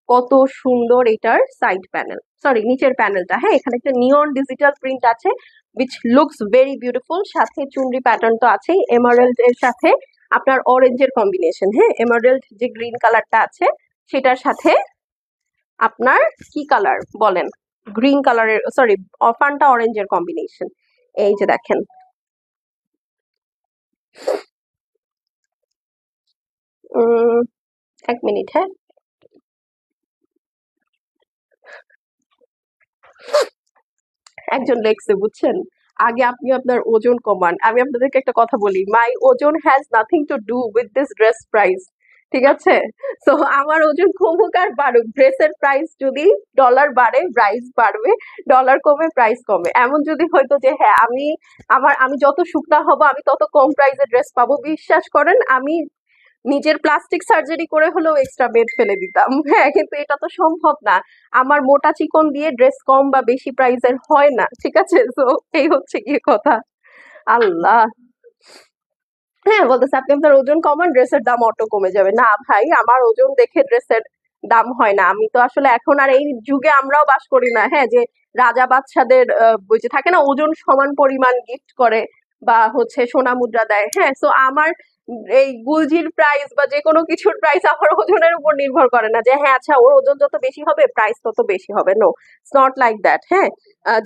কত সুন্দর এটার সাইড প্যানেল, সরি নিচের প্যানেলটা, হ্যাঁ, এখানে একটা নিয়ন ডিজিটাল প্রিন্ট আছে উইচ লুকস ভেরি বিউটিফুল। সাথে চুনরি প্যাটার্ন তো আছেই, এমারেল্ড এর সাথে আপনার অরেঞ্জের কম্বিনেশন, হ্যাঁ, এমারেল্ড যে গ্রিন কালারটা আছে সেটার সাথে আপনার কি কালার বলেন, গ্রিন কালারের, সরি ফান্টা অরেঞ্জের কম্বিনেশন। এই যে দেখেন, এক মিনিট, হ্যাঁ, একজন লেখছে বুঝছেন, আগে আপনি আপনার ওজন কমান। আমি আপনাদেরকে একটা কথা বলি, মাই ওজন has nothing to do with this dress price, ঠিক আছে? তো আমার ওজন কমুক আর বাড়ুক, ড্রেসের প্রাইস যদি ডলার বাড়ে প্রাইস বাড়বে, ডলার কমে প্রাইস কমে। এমন যদি হয়তো যে হ্যাঁ আমি যত শুকনা হব আমি তত কম প্রাইসে ড্রেস পাবো, বিশ্বাস করেন আমি নিজের প্লাস্টিক সার্জারি করে হলেও এক্সট্রা বেড ফেলে দিতাম, হ্যাঁ, কিন্তু এটা তো সম্ভব না। আমার মোটা চিকন দিয়ে ড্রেস কম বা বেশি প্রাইসের হয় না, ঠিক আছে? তো এই হচ্ছে গিয়ে কথা। আল্লাহ, হ্যাঁ, বলতেছে আপনি আপনার ওজন কমান, ড্রেসের দাম অটো কমে যাবে। না ভাই, আমার ওজন দেখে ড্রেসের দাম হয় না। আমি তো আসলে এখন আর এই যুগে আমরাও বাস করি না, হ্যাঁ, যে রাজা বাদশাদের ওই যে থাকে না ওজন সমান পরিমাণ গিফট করে বা হচ্ছে সোনা মুদ্রা দেয়, হ্যাঁ। সো আমার এই গুলজির প্রাইস বা যে কোনো কিছুর প্রাইস আমার ওজনের উপর নির্ভর করে না, যে হ্যাঁ আচ্ছা ওর ওজন যত বেশি হবে প্রাইস তত বেশি হবে। No, it's not like that, হ্যাঁ।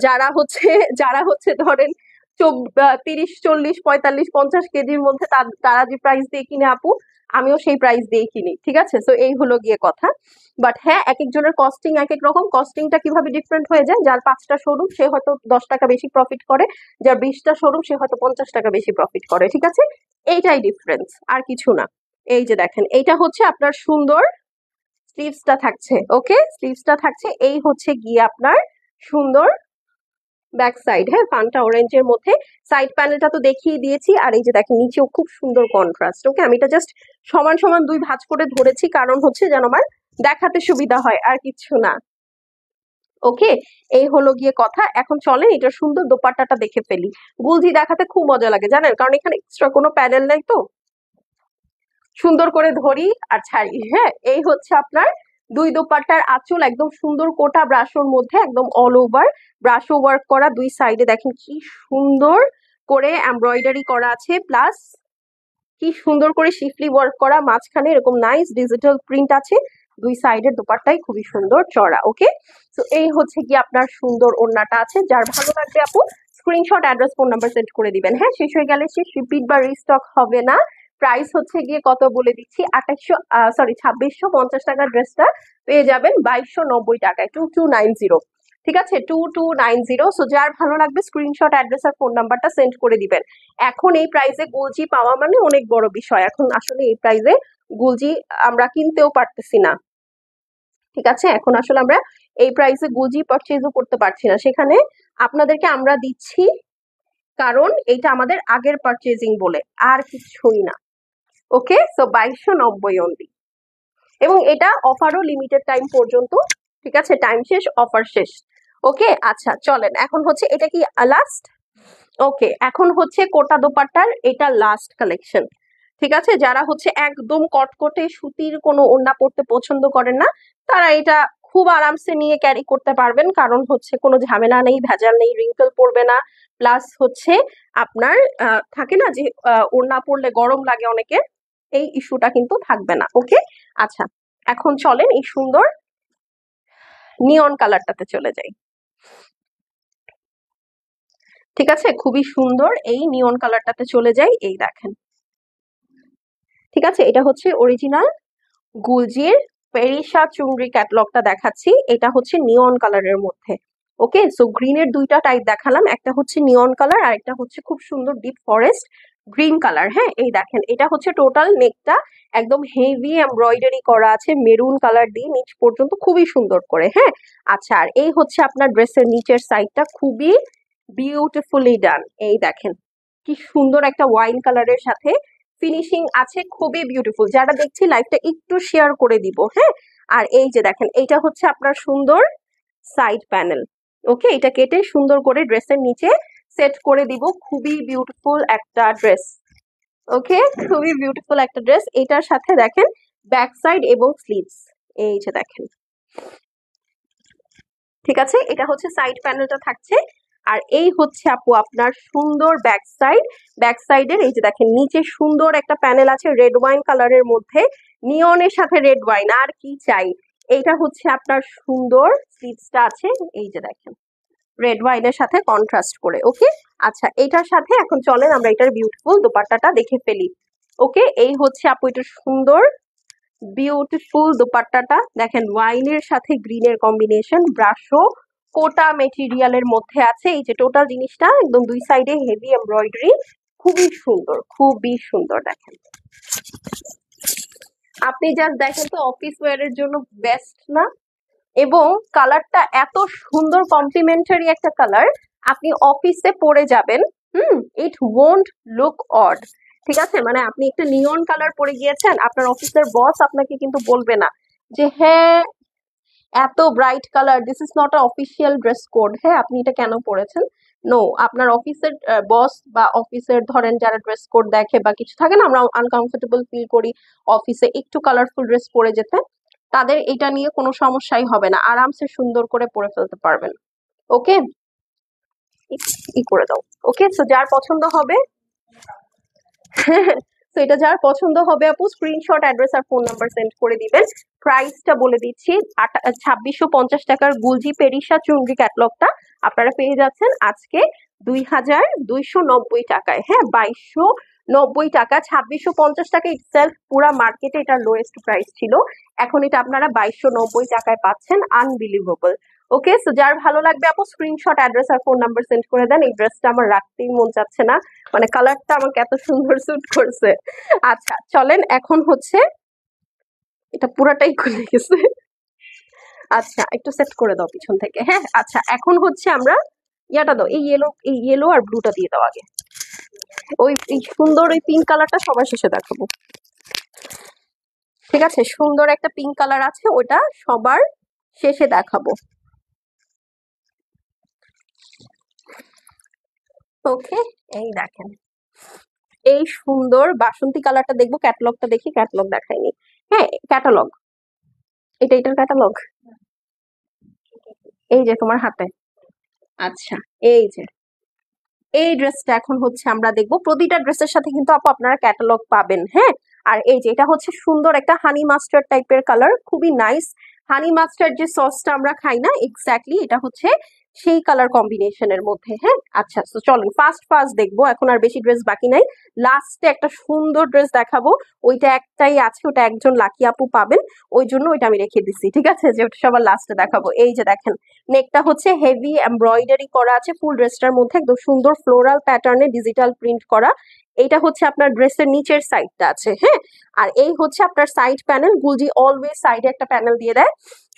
যারা হচ্ছে ধরেন 30, 40, 45, 50 কেজির মধ্যে তারা যে প্রাইস দিয়ে কিনে আপু, আমিও সেই প্রাইস দিয়ে কিনি, ঠিক আছে? তো এই হলো গিয়ে কথা। বাট হ্যাঁ, এক একজনের কস্টিং এক এক রকম। কস্টিংটা কিভাবে ডিফারেন্ট হয়ে যায়, যার 5টা শোরুম সে হয়তো 10 টাকা বেশি প্রফিট করে, যার 20টা শোরুম সে হয়তো 50 টাকা বেশি প্রফিট করে, ঠিক আছে? এইটাই ডিফারেন্স, আর কিছু না। এই যে দেখেন, এইটা হচ্ছে আপনার সুন্দর স্লিভসটা থাকছে, ওকে, স্লিভসটা থাকছে। এই হচ্ছে গিয়ে আপনার সুন্দর ব্যাক সাইড, হ্যাঁ, ফান্টা অরেঞ্জের মধ্যে। সাইড প্যানেলটা তো দেখিয়ে দিয়েছি, আর এই যে দেখেন নিচেও খুব সুন্দর কন্ট্রাস্ট। ওকে, আমি এটা জাস্ট সমান সমান দুই ভাঁজ করে ধরেছি, কারণ হচ্ছে যেন আমার দেখাতে সুবিধা হয়, আর কিছু না। ওকে, এই হলো গিয়ে কথা। এখন চলেন এটার সুন্দর দোপাট্টাটা দেখে ফেলি। গুলজি দেখাতে খুব মজা লাগে জানেন, কারণ এখানে এক্সট্রা কোনো প্যানেল নাই, তো সুন্দর করে ধরি আর ছাড়ি, হ্যাঁ। এই হচ্ছে আপনার দুই দোপাট্টার আঁচল, একদম সুন্দর কোটা ব্রাশোর মধ্যে, একদম অল ওভার ব্রাশো ওয়ার্ক করা। দুই সাইডে দেখেন কি সুন্দর করে এমব্রয়ডারি করা আছে, প্লাস কি সুন্দর করে শিফলি ওয়ার্ক করা। মাঝখানে এরকম নাইস ডিজিটাল প্রিন্ট আছে। দুই সাইডের দোপাট্টাই খুবই সুন্দর চড়া। ওকে, তো এই হচ্ছে কি আপনার সুন্দর ওড়নাটা আছে। যার ভালো লাগবে আপু screenshot, address, phone number send করে দিবেন, হ্যাঁ। শেষ হয়ে গেলে শেষ, রিপিট বা রিস্টক হবে না। প্রাইস হচ্ছে গিয়ে কত বলে দিচ্ছি, 2650 টাকা ড্রেসটা পেয়ে যাবেন 2290 টাকায়, 2290, ঠিক আছে? 2290। সো যার ভালো লাগবে স্ক্রিনশট, অ্যাড্রেস আর ফোন নাম্বারটা সেন্ড করে দিবেন। এখন এই প্রাইসে গুলজি পাওয়া মানে অনেক বড় বিষয়। এখন আসলে এই প্রাইসে গুলজি আমরা কিনতেও পারতেছি না, ঠিক আছে? এখন আসলে আমরা এই প্রাইসে গুলজি পারচেজও করতে পারছি না, সেখানে আপনাদেরকে আমরা দিচ্ছি কারণ এইটা আমাদের আগের পারচেজিং বলে, আর কিছুই না। ওকে, সো 2290 অনলি, এবং এটা অফারও লিমিটেড টাইম পর্যন্ত, ঠিক আছে? টাইম শেষ, অফার শেষ। ওকে, আচ্ছা চলেন, এখন হচ্ছে এটা কি লাস্ট? ওকে, এখন হচ্ছে কোটা দোপাট্টার এটা লাস্ট কালেকশন, ঠিক আছে? যারা হচ্ছে একদম কটকটে সুতির কোনো ওড়না পরতে পছন্দ করেন না, তারা এটা খুব আরামসে নিয়ে ক্যারি করতে পারবেন, কারণ হচ্ছে কোনো ঝামেলা নেই, ভেজাল নেই, রিঙ্কেল পড়বে না। প্লাস হচ্ছে আপনার থাকে না যে ওড়না পরলে গরম লাগে অনেকের, এই ইস্যুটা কিন্তু থাকবে না। ওকে, আচ্ছা, এখন চলেন এই সুন্দর নিয়ন কালারটাতে চলে যাই, ঠিক আছে? খুবই সুন্দর এই নিয়ন কালারটাতে চলে যাই। এই দেখেন, ঠিক আছে, এটা হচ্ছে অরিজিনাল গুলজির পেরিশা চুনরি ক্যাটালগটা দেখাচ্ছি। এটা হচ্ছে নিয়ন কালারের মধ্যে। ওকে, সো গ্রিনের দুইটা টাইপ দেখালাম, একটা হচ্ছে নিয়ন কালার আর একটা হচ্ছে খুব সুন্দর ডিপ ফরেস্ট গ্রিন কালার। হ্যাঁ, এই দেখেন, এটা হচ্ছে টোটাল নেকটা একদম হেভি এমব্রয়ডারি করা আছে মেরুন কালার দিয়ে নিচ পর্যন্ত, খুবই সুন্দর করে। হ্যাঁ, আচ্ছা, আর এই হচ্ছে আপনার ড্রেসের নিচের সাইডটা, খুবই বিউটিফুলি ডান। এই দেখেন কি সুন্দর একটা ওয়াইন কালারের সাথে ফিনিশিং আছে, খুবই বিউটিফুল। যারা দেখছি লাইভটা একটু শেয়ার করে দিব। হ্যাঁ, আর এই যে দেখেন, এইটা হচ্ছে আপনার সুন্দর সাইড প্যানেল। ওকে, এটা কেটে সুন্দর করে ড্রেসের নিচে সেট করে দিব। খুবই বিউটিফুল একটা ড্রেস। ওকে, খুবই বিউটিফুল একটা ড্রেস। এটার সাথে দেখেন ব্যাক সাইড এবং স্লিভস, এই যে দেখেন। ঠিক আছে, এটা হচ্ছে সাইড প্যানেলটা থাকছে। আর এই হচ্ছে আপু আপনার সুন্দর ব্যাক সাইড। ব্যাক সাইডের এই যে দেখেন নিচে সুন্দর একটা প্যানেল আছে রেড ওয়াইন কালারের মধ্যে, নিয়নের সাথে রেড ওয়াইন, আর কি চাই। এইটা হচ্ছে আপনার সুন্দর স্লিভসটা আছে, এই যে দেখেন রেড ওয়াইনের সাথে কন্ট্রাস্ট করে। ওকে, আচ্ছা, এটার সাথে এখন চলেন আমরা এটার বিউটিফুল দোপাট্টাটা দেখে ফেলি। ওকে, এই হচ্ছে আপু এটার সুন্দর বিউটিফুল দোপাট্টাটা দেখেন, ওয়াইনের সাথে গ্রিনের কম্বিনেশন, ব্রাশো কোটা মেটেরিয়ালের মধ্যে আছে। এই যে টোটাল জিনিসটা একদম দুই সাইডে হেভি এমব্রয়ডারি, খুবই সুন্দর, খুবই সুন্দর। দেখেন, আপনি জাস্ট দেখেন তো অফিস ওয়্যারের জন্য বেস্ট না? এবং কালারটা এত সুন্দর কমপ্লিমেন্টারি একটা কালার, আপনি অফিসে পরে যাবেন, ইট ওয়ন্ট লুক অড। ঠিক আছে, মানে আপনি একটা নিয়ন কালার পরে গিয়েছেন, আপনার অফিসের বস আপনাকে কিন্তু বলবে না যে হ্যাঁ এত bright colour, this is not a official dress code, হ্যাঁ আপনি এটা কেন পরেছেন। নো, আপনার অফিসের বস বা অফিসের ধরেন যারা ড্রেস কোড দেখে বা কিছু থাকে না, আমরা আনকমফোর্টেবল ফিল করি অফিসে একটু কালারফুল ড্রেস পরে যেতে, তাদের এটা নিয়ে কোনো সমস্যাই হবে না, আরামসে সুন্দর করে পরে ফেলতে পারবেন। ওকে, ই করে দাও। ওকে, সো যার পছন্দ হবে তো এটা যার পছন্দ হবে আপু স্ক্রিনশট, অ্যাড্রেস আর ফোন নাম্বার সেন্ড করে দিবেন। প্রাইসটা বলে দিচ্ছি, 2650 টাকার গুলজি পেরিশা চুনরি ক্যাটলগটা আপনারা পেয়ে যাচ্ছেন আজকে 2290 টাকায়। হ্যাঁ, 2290 টাকা। 2650 টাকা ইটসেলফ পুরা মার্কেটে এটা লোয়েস্ট প্রাইস ছিল, এখন এটা আপনারা 2290 টাকায় পাচ্ছেন, আনবিলিভেবল। ওকে, সো যার ভালো লাগবে আপু স্ক্রিনশট, অ্যাড্রেস আর ফোন নাম্বার সেন্ড করে দেন। এই ড্রেসটা আমার রাখতেই মন চাচ্ছে না, মানে কালারটা আমাকে এত সুন্দর স্যুট করছে। আচ্ছা, চলেন এখন হচ্ছে এটা পুরাটাই খুলে গেছে। আচ্ছা, একটু সেট করে দাও পিছন থেকে। হ্যাঁ, আচ্ছা, এখন হচ্ছে আমরা ইয়াটা দাও, এই ইয়েলো আর ব্লুটা দিয়ে দাও আগে। ওই এই সুন্দর ওই পিঙ্ক কালারটা সবার শেষে দেখাবো। ঠিক আছে, সুন্দর একটা পিঙ্ক কালার আছে, ওটা সবার শেষে দেখাবো। ওকে, এই দেখেন এই সুন্দর বাসন্তী কালারটা দেখবো, ক্যাটালগটা দেখি, ক্যাটালগ দেখাইনি। হ্যাঁ, ক্যাটালগ, এটার ক্যাটালগ এই যে তোমার হাতে। আচ্ছা, এই যে এই ড্রেসটা এখন হচ্ছে আমরা দেখবো। প্রতিটা ড্রেসের সাথে কিন্তু আপু আপনারা ক্যাটালগ পাবেন। হ্যাঁ, আর এই যে এটা হচ্ছে সুন্দর একটা হানি মাস্টার্ড টাইপের কালার, খুবই নাইস। হানি মাস্টার্ড যে সসটা আমরা খাই না, এক্স্যাক্টলি এটা হচ্ছে সেই কালার কম্বিনেশনের মধ্যে। হ্যাঁ, আচ্ছা, তো চলুন ফার্স্ট ফার্স্ট দেখবো, এখন আর বেশি ড্রেস বাকি নাই। লাস্টে একটা সুন্দর ড্রেস দেখাবো, ওইটা একটাই আছে, ওটা একজন লাকি আপু পাবেন, ওই জন্য ওইটা আমি রেখে দিচ্ছি। ঠিক আছে, যে ওটা সবার লাস্টে দেখাবো। এই যে দেখেন নেকটা হচ্ছে হেভি এমব্রয়ডারি করা আছে, ফুল ড্রেসটার মধ্যে একদম সুন্দর ফ্লোরাল প্যাটার্নে ডিজিটাল প্রিন্ট করা। এইটা হচ্ছে আপনার ড্রেসের নিচের সাইডটা আছে। হ্যাঁ, আর এই হচ্ছে আপনার সাইড প্যানেল। গুলজি অলওয়েজ সাইডে একটা প্যানেল দিয়ে দেয়,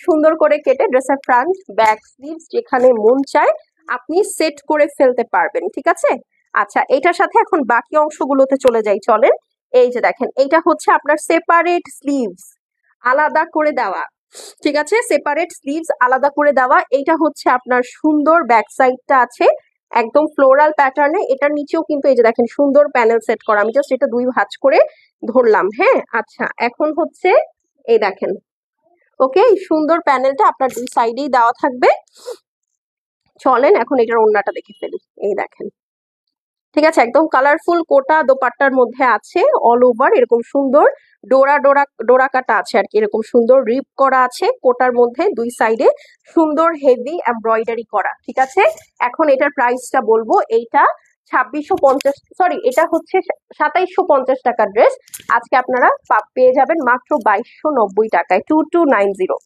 সুন্দর করে কেটে ড্রেসের ফ্রন্ট ব্যাক স্লিভস যেখানে মন চায় আপনি সেট করে ফেলতে পারবেন। ঠিক আছে, আচ্ছা, এটার সাথে এখন বাকি অংশগুলোতে চলে যাই, চলেন। এই যে দেখেন, এইটা হচ্ছে আপনার সেপারেট স্লিভস আলাদা করে দেওয়া। ঠিক আছে, সেপারেট স্লিভস আলাদা করে দেওয়া। এইটা হচ্ছে আপনার সুন্দর ব্যাক সাইডটা আছে একদম ফ্লোরাল প্যাটার্নে, এটার নিচেও কিন্তু এই যে দেখেন সুন্দর প্যানেল সেট করা। আমি জাস্ট এটা দুই ভাঁজ করে ধরলাম। হ্যাঁ, আচ্ছা, এখন হচ্ছে এই দেখেন, ওকে, এই সুন্দর প্যানেলটা আপনার দুই সাইডেই দেওয়া থাকবে। চলেন এখন এটার ওড়নাটা দেখে ফেলি। এই দেখেন, ঠিক আছে, একদম কালারফুল কোটা দোপাট্টার মধ্যে আছে, অল ওভার এরকম সুন্দর ডোরা ডোরা ডোরা কাটা আছে আর কি, এরকম সুন্দর রিপ করা আছে কোটার মধ্যে, দুই সাইডে সুন্দর হেভি এমব্রয়ডারি করা। ঠিক আছে, এখন এটার প্রাইসটা বলবো, এইটা 2650, সরি এটা হচ্ছে 2750 টাকার ড্রেস, আজকে আপনারা পেয়ে যাবেন মাত্র 2290 টাকায়, 2290।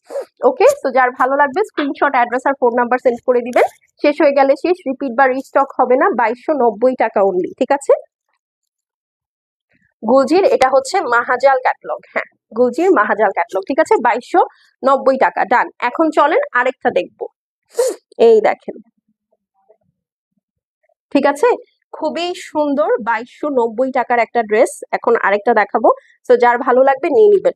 ওকে, তো যার ভালো লাগবে স্ক্রিনশট, অ্যাড্রেস আর ফোন নাম্বার সেন্ড করে দিবেন। শেষ হয়ে গেলে শেষ, রিপিট বা রিস্টক হবে না, 2290 টাকা অনলি। ঠিক আছে, গুলজির এটা হচ্ছে মাহাজাল ক্যাটলগ, হ্যাঁ গুলজির মাহাজাল ক্যাটলগ, ঠিক আছে 2290 টাকা, ডান। এখন চলেন আরেকটা দেখবো, এই দেখেন, ঠিক আছে, খুবই সুন্দর 2290 টাকার একটা ড্রেস। এখন আরেকটা দেখাবো, তো যার ভালো লাগবে নিয়ে নিবেন।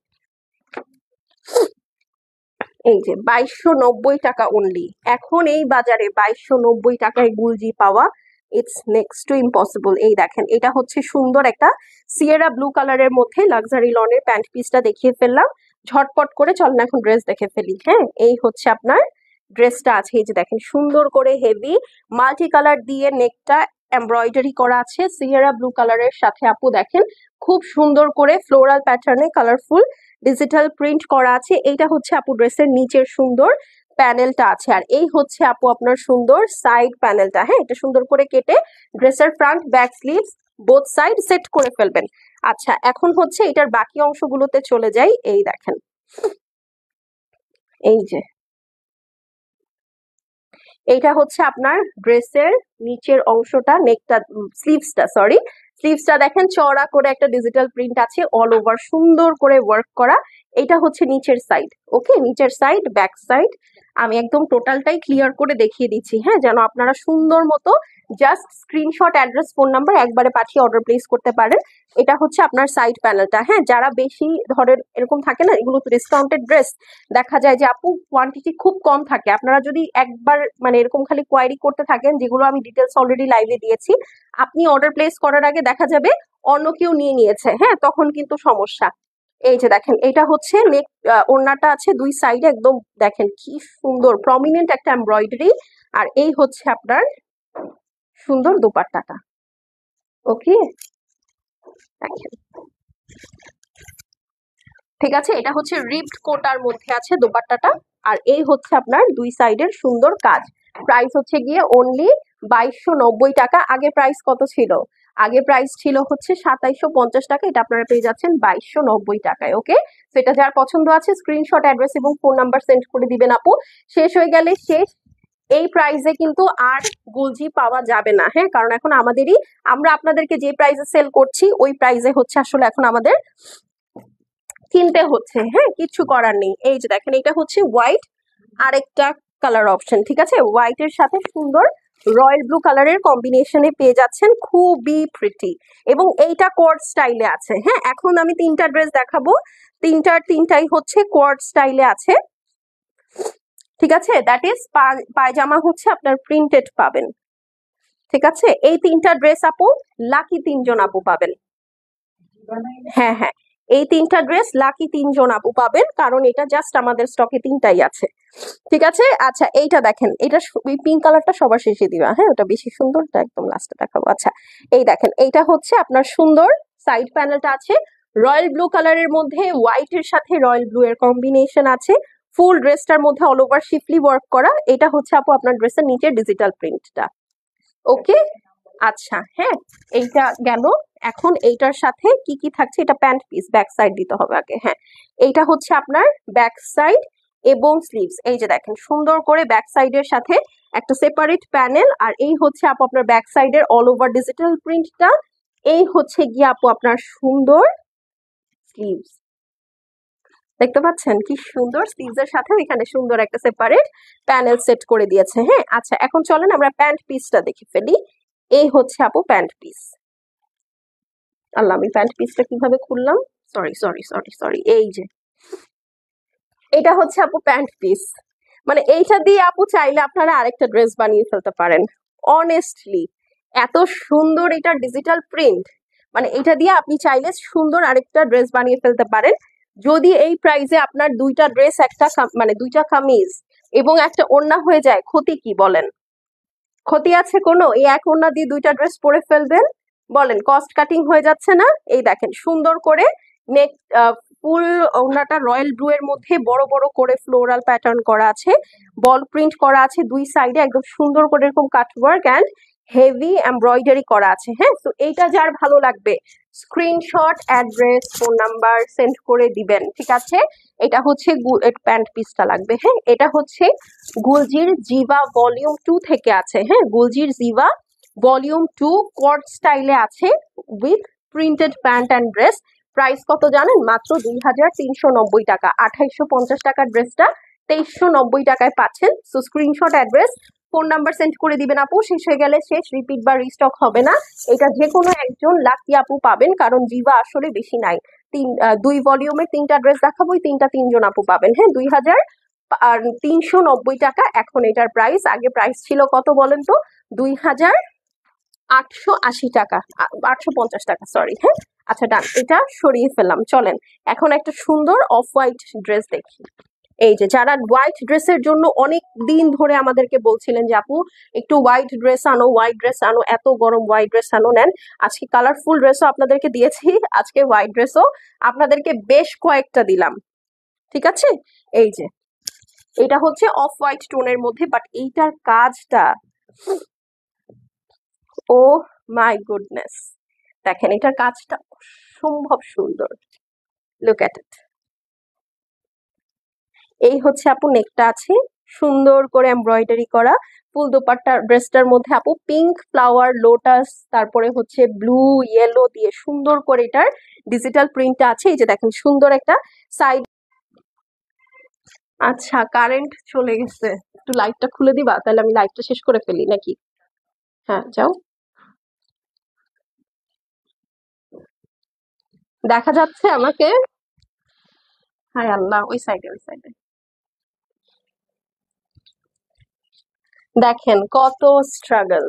এই যে 2290 টাকা অনলি, এখন এই বাজারে 2290 টাকায় গুলজি পাওয়া ইটস নেক্সট টু ইম্পসিবল। এই দেখেন, এটা হচ্ছে সুন্দর একটা সিয়েরা ব্লু কালারের মধ্যে লাক্সারি লনের প্যান্ট পিসটা দেখিয়ে ফেললাম। ঝটপট করে চলেন এখন ড্রেস দেখে ফেলি। হ্যাঁ, এই হচ্ছে আপনার ড্রেসটা আছে, এই যে দেখেন সুন্দর করে হেভি মাল্টি কালার দিয়ে নেকটা এমব্রয়ডারি করা আছে সিয়েরা ব্লু কালারের সাথে। আপু দেখেন খুব সুন্দর করে ফ্লোরাল প্যাটার্নে কালারফুল ডিজিটাল প্রিন্ট করা আছে। এইটা হচ্ছে আপু ড্রেসের নিচের সুন্দর প্যানেলটা আছে, আর এই হচ্ছে আপু আপনার সুন্দর সাইড প্যানেলটা। হ্যাঁ, এটা সুন্দর করে কেটে ড্রেসের front back sleeves both side set করে ফেলবেন। আচ্ছা, এখন হচ্ছে এটার বাকি অংশগুলোতে চলে যাই। এই দেখেন, এই যে এইটা হচ্ছে আপনার ড্রেসের নিচের অংশটা, নেকটা, স্লিভসটা দেখেন চওড়া করে একটা ডিজিটাল প্রিন্ট আছে, অল ওভার সুন্দর করে ওয়ার্ক করা। এটা হচ্ছে নিচের সাইড। ওকে, নিচের সাইড, ব্যাক সাইড আমি একদম টোটালটাই ক্লিয়ার করে দেখিয়ে দিচ্ছি, হ্যাঁ, যেন আপনারা সুন্দর মতো just screenshot, address, phone number একবারে পাঠিয়ে অর্ডার প্লেস করতে পারেন। এটা হচ্ছে আপনার সাইড প্যানেলটা। হ্যাঁ, যারা বেশি ধরেন এরকম থাকে না, এগুলো তো ডিসকাউন্টেড ড্রেস, দেখা যায় যে আপু কোয়ান্টিটি খুব কম থাকে, আপনারা যদি একবার মানে এরকম খালি কোয়ারি করতে থাকেন, যেগুলো আমি ডিটেলস অলরেডি লাইভে দিয়েছি, আপনি অর্ডার প্লেস করার আগে দেখা যাবে অন্য কেউ নিয়ে নিয়েছে, হ্যাঁ, তখন কিন্তু সমস্যা। এই যে দেখেন, এটা হচ্ছে নেক, ওড়নাটা আছে দুই সাইডে একদম, দেখেন কি সুন্দর প্রমিনেন্ট একটা এমব্রয়ডারি, আর এই হচ্ছে আপনার সুন্দর দোপাট্টাটা। ওকে, দেখেন, ঠিক আছে, এটা হচ্ছে রিপড কোটার মধ্যে আছে দোপাট্টাটা, আর এই হচ্ছে আপনার দুই সাইডের সুন্দর কাজ। প্রাইস হচ্ছে গিয়ে অনলি 2290 টাকা। আগে প্রাইস কত ছিল? আগে প্রাইস ছিল হচ্ছে 2750 টাকা, এটা আপনারা পেয়ে যাচ্ছেন 2290 টাকায়। ওকে, তো এটা যার পছন্দ আছে স্ক্রিনশট, অ্যাড্রেস এবং ফোন নাম্বার সেন্ড করে দিবেন আপু। শেষ হয়ে গেলে শেষ, এই প্রাইসে কিন্তু আর গুলজি পাওয়া যাবে না। হ্যাঁ, কারণ এখন আমরা আপনাদেরকে যে প্রাইসে সেল করছি ওই প্রাইসে হচ্ছে আসলে এখন আমাদের কিনতে হচ্ছে। হ্যাঁ, কিছু করার নেই। এই যে দেখেন, এটা হচ্ছে হোয়াইট আরেকটা কালার অপশন, ঠিক আছে, হোয়াইট এর সাথে সুন্দর রয়্যাল ব্লু কালারের কম্বিনেশনে পেয়ে যাচ্ছেন, খুবই প্রিটি, এবং এইটা কোয়ার্ড স্টাইলে আছে। হ্যাঁ, এখন আমি তিনটা ড্রেস দেখাবো, তিনটাই হচ্ছে কোয়ার্ড স্টাইলে আছে, ঠিক আছে, দ্যাট ইজ পায়জামা হচ্ছে আপনার প্রিন্টেড পাবেন। ঠিক আছে, এই তিনটা ড্রেস আপু লাকি 3জন আপু পাবেন। হ্যাঁ হ্যাঁ, এই তিনটা ড্রেস লাকি 3জন আপু পাবেন, কারণ এটা জাস্ট আমাদের স্টকে তিনটাই আছে। ঠিক আছে, আচ্ছা এইটা দেখেন, এটা পিঙ্ক কালারটা সবার শেষে দিবা, হ্যাঁ ওটা বেশি সুন্দর, এটা একদম লাস্টে দেখাবো। আচ্ছা, এই দেখেন, এইটা হচ্ছে আপনার সুন্দর সাইড প্যানেলটা আছে রয়্যাল ব্লু কালারের মধ্যে, হোয়াইট এর সাথে রয়্যাল ব্লু এর কম্বিনেশন আছে, ফুল ড্রেসটার মধ্যে অল ওভার শিফলি ওয়ার্ক করা। এটা হচ্ছে আপু আপনার ড্রেসের নিচে ডিজিটাল প্রিন্টটা। ওকে, আচ্ছা, হ্যাঁ এইটা গেল। এখন এইটার সাথে কি কি থাকছে, এটা প্যান্ট পিস, ব্যাক সাইড দিতে হবে আগে। হ্যাঁ, এইটা হচ্ছে আপনার ব্যাক সাইড এবং স্লিভস। এই যে দেখেন সুন্দর করে ব্যাক সাইডের সাথে একটা সেপারেট প্যানেল, আর এই হচ্ছে আপু আপনার ব্যাক সাইডের অল ওভার ডিজিটাল প্রিন্টটা। এই হচ্ছে গিয়ে আপু আপনার সুন্দর স্লিভস, দেখতে পাচ্ছেন কি সুন্দর স্লিভস এর সাথে এখানে সুন্দর একটা সেপারেট প্যানেল সেট করে দিয়েছে। হ্যাঁ, আচ্ছা এখন চলেন আমরা প্যান্ট পিসটা দেখে ফেলি। এই হচ্ছে আপু প্যান্ট পিস। আল্লাহ, আমি প্যান্ট পিসটা কিভাবে খুললাম, সরি সরি সরি সরি, এই যে এটা হচ্ছে আপু প্যান্ট পিস, মানে এইটা দিয়ে আপু চাইলে আপনারা আরেকটা ড্রেস বানিয়ে ফেলতে পারেন। অনেস্টলি এত সুন্দর এটা ডিজিটাল প্রিন্ট, মানে এটা দিয়ে আপনি চাইলে সুন্দর আরেকটা ড্রেস বানিয়ে ফেলতে পারেন। যদি এই প্রাইসে আপনার দুইটা ড্রেস, মানে দুইটা কামিজ এবং একটা ওড়না হয়ে যায়, ক্ষতি কি বলেন? ক্ষতি আছে কোনো? এই এক ওড়না দিয়ে দুইটা ড্রেস পরে ফেলবেন, বলেন কস্ট কাটিং হয়ে যাচ্ছে না? এই দেখেন সুন্দর করে নেক, ফুল ওড়নাটা রয়্যাল ব্লু এর মধ্যে বড় বড় করে ফ্লোরাল প্যাটার্ন করা আছে, বল প্রিন্ট করা আছে দুই সাইডে একদম সুন্দর করে এরকম কাটওয়ার্ক, অ্যান্ড হেভি এমব্রয়ডারি করা আছে। হ্যাঁ, তো এইটা যার ভালো লাগবে screenshot, address, phone number send করে দিবেন। ঠিক আছে, এটা হচ্ছে প্যান্ট পিসটা লাগবে। হ্যাঁ, এটা হচ্ছে গুলজির জিভা ভলিউম 2 থেকে আছে। হ্যাঁ, গুলজির জিভা ভলিউম 2 কোট স্টাইলে আছে with printed pant and dress. Price কত জানেন? মাত্র 2390 টাকা। 2850 টাকার ড্রেসটা 2390 টাকায় পাচ্ছেন। So screenshot, address, phone number send করে দিবেন আপু। শেষ হয়ে গেলে শেষ, রিপিট বা রিস্টক হবে না। এটা যে কোনো একজন লাকি আপু পাবেন, কারণ জিভা আসলে বেশি নাই। 2 ভলিউমের 3টা ড্রেস দেখাবো, 3জন আপু পাবেন। হ্যাঁ, 2390 টাকা এখন এটার প্রাইস। আগে প্রাইস ছিল কত বলেন তো? 2880 টাকা, 850 টাকা, সরি। হ্যাঁ, আচ্ছা ডান, এটা সরিয়ে ফেললাম। চলেন এখন একটা সুন্দর অফ হোয়াইট ড্রেস দেখি। এই যে যারা হোয়াইট ড্রেসের জন্য অনেক দিন ধরে আমাদেরকে বলছিলেন যে আপু একটু হোয়াইট ড্রেস আনো, হোয়াইট ড্রেস আনো, এত গরম হোয়াইট ড্রেস আনো, নেন আজকে কালারফুল ড্রেসও আপনাদেরকে দিয়েছি, আজকে হোয়াইট ড্রেসও আপনাদেরকে বেশ কয়েকটা দিলাম। ঠিক আছে, এই যে এটা হচ্ছে অফ হোয়াইট টোনের মধ্যে, বাট এইটার কাজটা, ও মাই গুডনেস, দেখেন এটার কাজটা অসম্ভব সুন্দর। লুক এট ইট। এই হচ্ছে আপু নেকটা আছে সুন্দর করে এমব্রয়ডারি করা। ফুল দোপাট্টা ড্রেসটার মধ্যে আপু পিঙ্ক ফ্লাওয়ার, লোটাস, তারপরে হচ্ছে ব্লু ইয়েলো দিয়ে সুন্দর করে এটার ডিজিটাল প্রিন্টটা আছে। এই যে দেখেন সুন্দর একটা সাইড। আচ্ছা, কারেন্ট চলে গেছে, একটু লাইটটা খুলে দিবা? তাহলে আমি লাইটটা শেষ করে ফেলি নাকি? হ্যাঁ, যাও। দেখা যাচ্ছে আমাকে? হায় আল্লাহ, ওই সাইডে, ওই সাইডে। দেখেন কত স্ট্রাগল।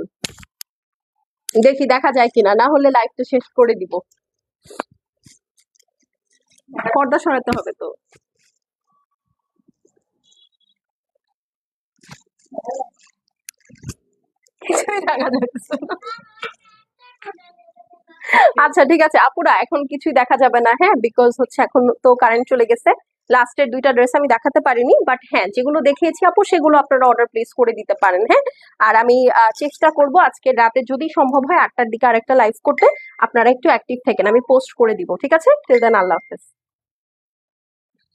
দেখি দেখা যায় কিনা, না হলে লাইভটা শেষ করে দিব। পর্দা সরাতে হবে তো। কিছুই দেখা যাচ্ছে না। আচ্ছা ঠিক আছে আপুরা, এখন কিছুই দেখা যাবে না। হ্যাঁ, বিকজ হচ্ছে এখন তো কারেন্ট চলে গেছে। লাস্টের 2টা ড্রেস আমি দেখাতে পারিনি, বাট হ্যাঁ যেগুলো দেখিয়েছি আপু সেগুলো আপনারা অর্ডার প্লেস করে দিতে পারেন। হ্যাঁ, আর আমি চেষ্টা করব আজকে রাতে যদি সম্ভব হয় 8টার দিকে আরেকটা লাইভ করতে। আপনারা একটু অ্যাক্টিভ থাকেন, আমি পোস্ট করে দিব। ঠিক আছে, টিল দেন আল্লাহ হাফেজ।